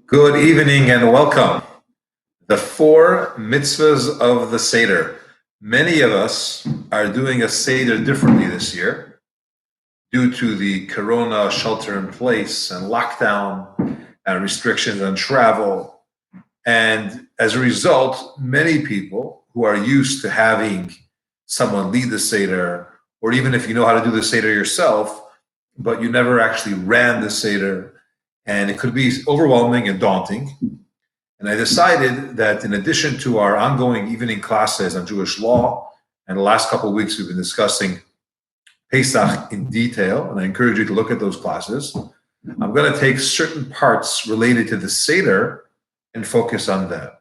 Good evening and welcome. The 4 mitzvahs of the Seder. Many of us are doing a Seder differently this year due to the corona shelter in place and lockdown and restrictions on travel. And as a result, many people who are used to having someone lead the Seder, or even if you know how to do the Seder yourself, but you never actually ran the Seder, and it could be overwhelming and daunting. And I decided that in addition to our ongoing evening classes on Jewish law, and the last couple of weeks we've been discussing Pesach in detail, and I encourage you to look at those classes, I'm going to take certain parts related to the Seder and focus on them.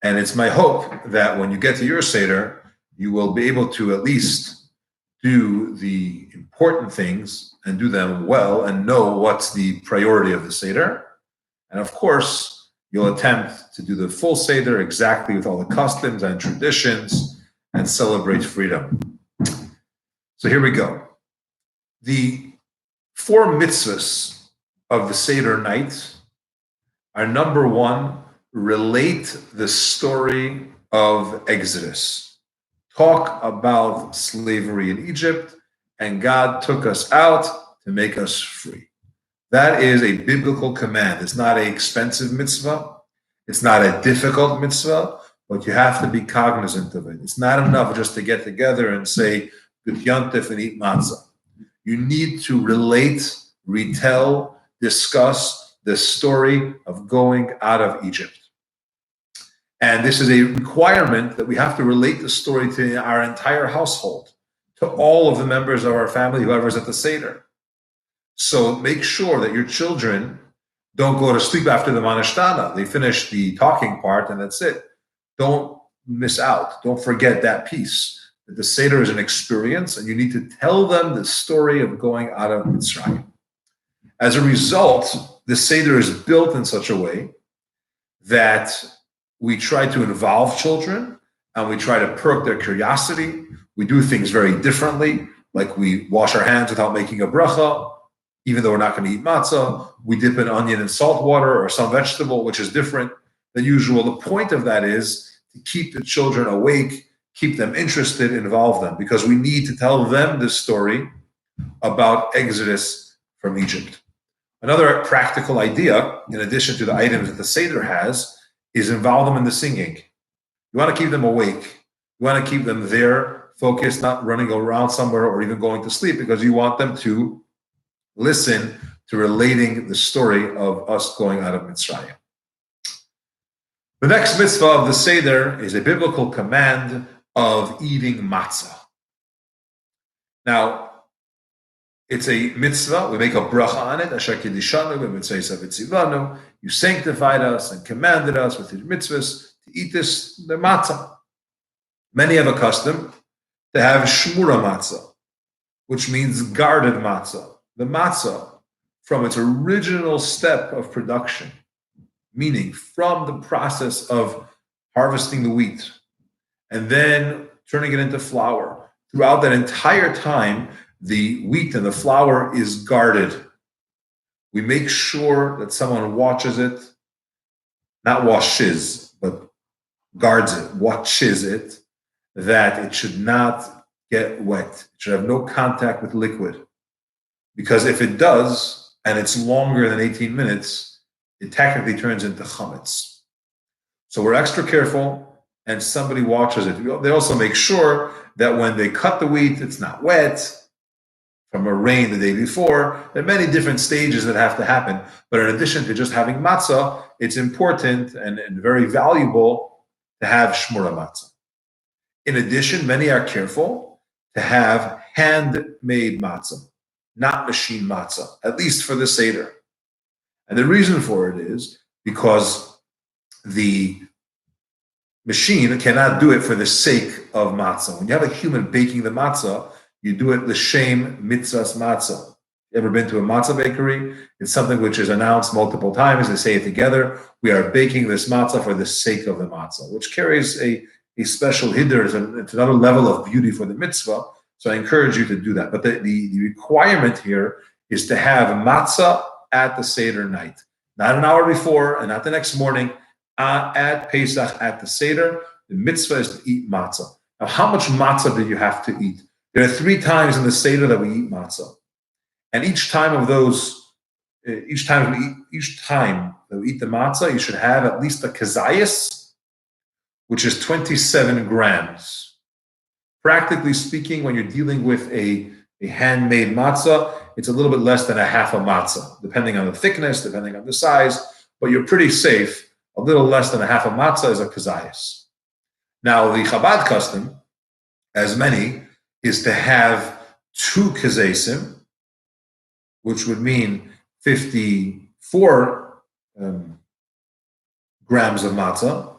And it's my hope that when you get to your Seder, you will be able to at least do the important things and do them well and know what's the priority of the Seder. And of course, you'll attempt to do the full Seder exactly with all the customs and traditions and celebrate freedom. So here we go. The 4 mitzvahs of the Seder night are: number 1, relate the story of Exodus. Talk about slavery in Egypt, and God took us out to make us free. That is a biblical command. It's not an expensive mitzvah. It's not a difficult mitzvah, but you have to be cognizant of it. It's not enough just to get together and say, Good Yontif, and eat matzah. You need to relate, retell, discuss the story of going out of Egypt. And this is a requirement that we have to relate the story to our entire household, to all of the members of our family, whoever's at the Seder. So make sure that your children don't go to sleep after the Manashtana. They finish the talking part and that's it. Don't miss out. Don't forget that piece. That the Seder is an experience and you need to tell them the story of going out of Mitzrayim. As a result, the Seder is built in such a way that we try to involve children and we try to perk their curiosity. We do things very differently, like we wash our hands without making a bracha, even though we're not going to eat matzah. We dip an onion in salt water or some vegetable, which is different than usual. The point of that is to keep the children awake, keep them interested, involve them, because we need to tell them this story about Exodus from Egypt. Another practical idea, in addition to the items that the Seder has, is involve them in the singing. You want to keep them awake. You want to keep them there, focused, not running around somewhere or even going to sleep, because you want them to listen to relating the story of us going out of Mitzrayim. The next mitzvah of the Seder is a biblical command of eating matzah. Now, it's a mitzvah. We make a bracha on it. Asher kiddushanu b'mitzvos v'tzivanu. You sanctified us and commanded us with your mitzvahs to eat this, the matzah. Many have a custom to have shmura matzah, which means guarded matzah. The matzah, from its original step of production, meaning from the process of harvesting the wheat and then turning it into flour. Throughout that entire time, the wheat and the flour is guarded. We make sure that someone watches it, not washes, but guards it, watches it, that it should not get wet. It should have no contact with liquid. Because if it does, and it's longer than 18 minutes, it technically turns into chametz. So we're extra careful, and somebody watches it. They also make sure that when they cut the wheat, it's not wet from a rain the day before. There are many different stages that have to happen. But in addition to just having matzah, it's important and very valuable to have shmura matzah. In addition, many are careful to have handmade matzah, not machine matzah, at least for the Seder. And the reason for it is because the machine cannot do it for the sake of matzah. When you have a human baking the matzah, you do it l'shem mitzvahs matzah. You ever been to a matzah bakery? It's something which is announced multiple times. They say it together. We are baking this matzah for the sake of the matzah, which carries a special hiddur. It's another level of beauty for the mitzvah. So I encourage you to do that. But the requirement here is to have matzah at the Seder night. Not an hour before and not the next morning. At Pesach, at the Seder, the mitzvah is to eat matzah. Now, how much matzah do you have to eat? There are 3 times in the Seder that we eat matzah. And each time that we eat the matzah, you should have at least a kazayas, which is 27 grams. Practically speaking, when you're dealing with a handmade matzah, it's a little bit less than a half a matzah, depending on the thickness, depending on the size, but you're pretty safe. A little less than a half a matzah is a kazayas. Now, the Chabad custom, as many, is to have 2 kazasim, which would mean 54 grams of matzah.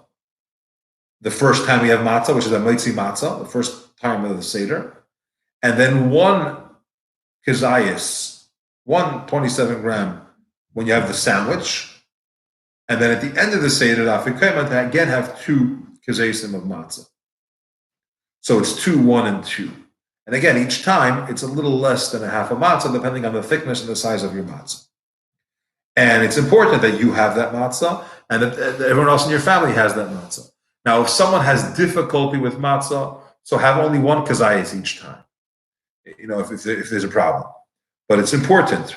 The first time we have matzah, which is a mitzi matzah, the first time of the Seder. And then 1 kazayas, 1 27-gram when you have the sandwich. And then at the end of the Seder, to again have 2 kazasim of matzah. So it's 2, 1, and 2. And again, each time it's a little less than a half a matzah, depending on the thickness and the size of your matzah. And it's important that you have that matzah and that everyone else in your family has that matzah. Now, if someone has difficulty with matzah, so have only 1 kazayas each time, if there's a problem. But it's important.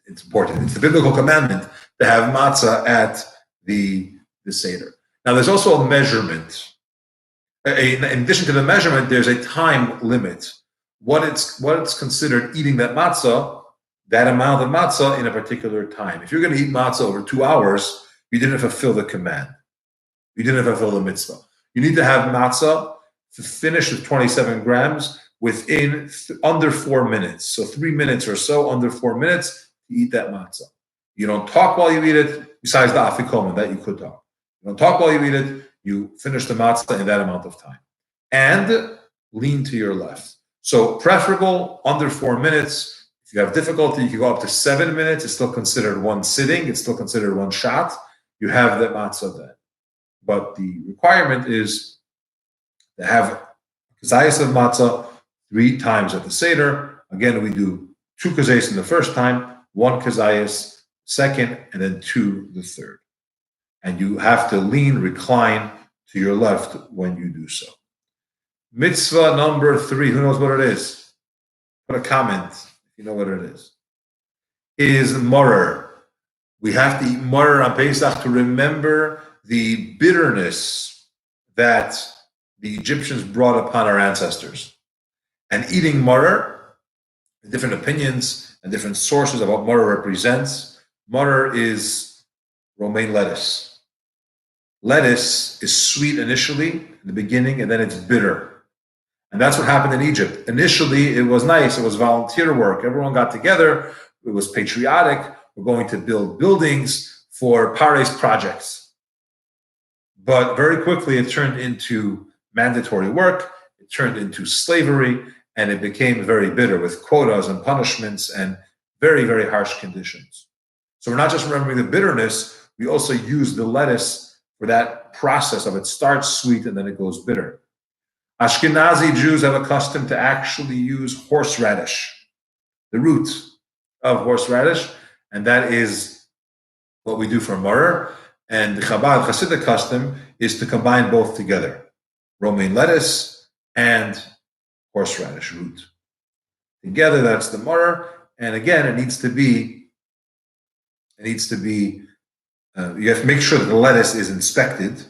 It's important. It's the biblical commandment to have matzah at the Seder. Now, there's also a measurement. In addition to the measurement, there's a time limit. What it's considered eating that matzah, that amount of matzah in a particular time. If you're going to eat matzah over 2 hours, you didn't fulfill the command. You didn't fulfill the mitzvah. You need to have matzah to finish with 27 grams within under 4 minutes. So 3 minutes or so, under 4 minutes, to eat that matzah. You don't talk while you eat it, besides the afikoman, that you could talk. You don't talk while you eat it, you finish the matzah in that amount of time. And lean to your left. So preferable, under 4 minutes. If you have difficulty, you can go up to 7 minutes. It's still considered 1 sitting. It's still considered 1 shot. You have the matzah then. But the requirement is to have kazayas of matzah 3 times at the Seder. Again, we do 2 kazayas in the first time, 1 kazayas second, and then 2 the third. And you have to recline to your left when you do so. Mitzvah number 3, who knows what it is? Put a comment if you know what it is maror. We have to eat maror on Pesach to remember the bitterness that the Egyptians brought upon our ancestors. And eating maror, different opinions and different sources of what maror represents. Maror is romaine lettuce. Lettuce is sweet initially, in the beginning, and then it's bitter. And that's what happened in Egypt. Initially, it was nice. It was volunteer work. Everyone got together. It was patriotic. We're going to build buildings for Pares projects. But very quickly, it turned into mandatory work. It turned into slavery, and it became very bitter with quotas and punishments and very, very harsh conditions. So we're not just remembering the bitterness, we also use the lettuce for that process of it starts sweet and then it goes bitter. Ashkenazi Jews have a custom to actually use horseradish, the root of horseradish, and that is what we do for maror. And the Chabad Hasidic custom is to combine both together, romaine lettuce and horseradish root. Together, that's the maror. And again, it needs to be, you have to make sure that the lettuce is inspected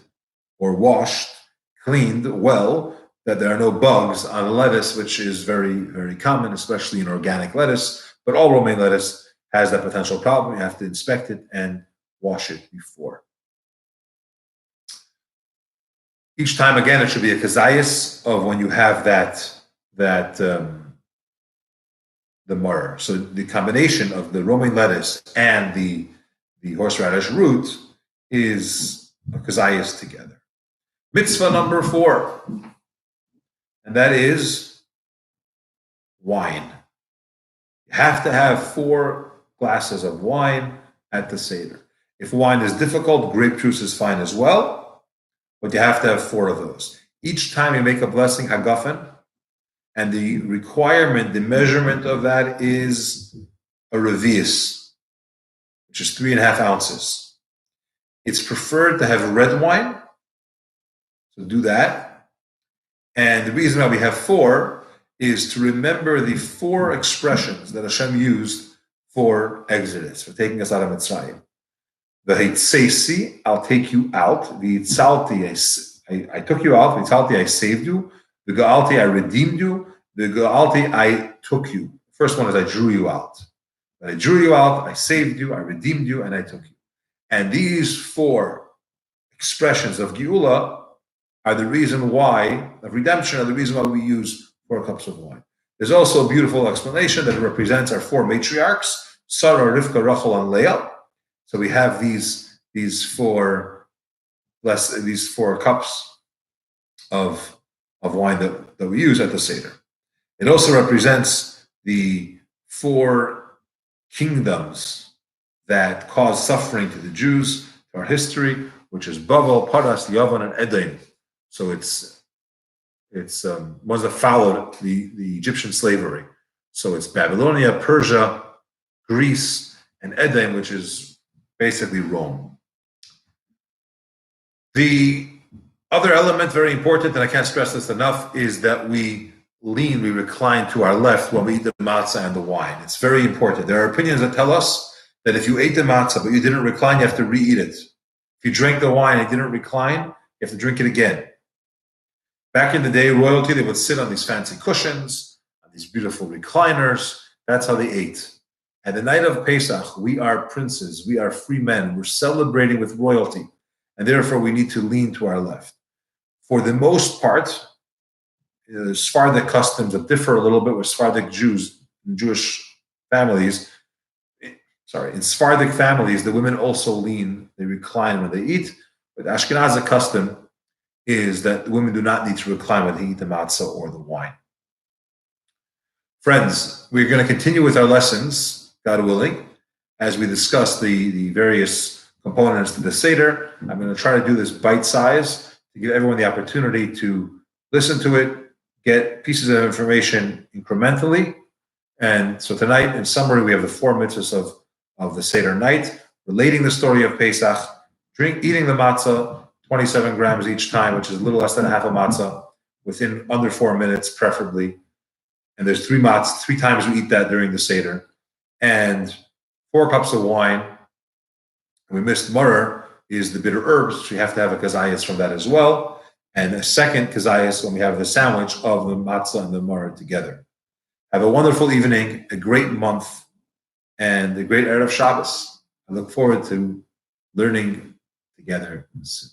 or washed, cleaned well, that there are no bugs on lettuce, which is very, very common, especially in organic lettuce. But all romaine lettuce has that potential problem. You have to inspect it and wash it before. Each time, again, it should be a kazayas of when you have the maror. So the combination of the romaine lettuce and the horseradish root is a kazayas together. Mitzvah number 4, and that is wine. You have to have 4 glasses of wine at the Seder. If wine is difficult, grape juice is fine as well, but you have to have 4 of those. Each time you make a blessing, hagafen, and the requirement, the measurement of that is a revius. which is 3.5 ounces. It's preferred to have red wine, so do that. And the reason why we have 4 is to remember the 4 expressions that Hashem used for Exodus, for taking us out of Mitzrayim. The Hitzesi, I'll take you out. The Hitzalti, I took you out. The Hitzalti, I saved you. The Ga'alti, I redeemed you. The Ga'alti, I took you. The first one is I drew you out. But I drew you out, I saved you, I redeemed you, and I took you. And these 4 expressions of Geula are the reason why, of redemption, are the reason why we use 4 cups of wine. There's also a beautiful explanation that represents our 4 matriarchs, Sarah, Rivka, Rachel, and Leah. So we have these 4 cups of wine that we use at the Seder. It also represents the 4 kingdoms that caused suffering to the Jews, to our history, which is Bavel, Paras, Yavan, and Edom. So it's ones that followed the Egyptian slavery. So it's Babylonia, Persia, Greece, and Edom, which is basically Rome. The other element, very important, and I can't stress this enough, is that we recline to our left when we eat the matzah and the wine. It's very important. There are opinions that tell us that if you ate the matzah but you didn't recline, you have to re-eat it. If you drank the wine and you didn't recline, you have to drink it again. Back in the day, royalty, they would sit on these fancy cushions, on these beautiful recliners. That's how they ate. And the night of Pesach, we are princes, we are free men, we're celebrating with royalty, and therefore we need to lean to our left. For the most part, Sephardic customs that differ a little bit with Sephardic Jews and Jewish families. In Sephardic families, the women also lean, they recline when they eat. But Ashkenazi custom is that the women do not need to recline when they eat the matzah or the wine. Friends, we're going to continue with our lessons, God willing, as we discuss the various components to the Seder. I'm going to try to do this bite-size to give everyone the opportunity to listen to it, get pieces of information incrementally. And so tonight, in summary, we have the 4 mitzvahs of the Seder night, relating the story of Pesach, eating the matzah, 27 grams each time, which is a little less than a half a matzah, within under 4 minutes, preferably. And there's 3 matzahs, 3 times we eat that during the Seder. And 4 cups of wine. And we missed maror, is the bitter herbs, so you have to have a kazayas from that as well. And a second kazayas when we have the sandwich of the matzah and the maror together. Have a wonderful evening, a great month, and a great Erev Shabbos. I look forward to learning together soon.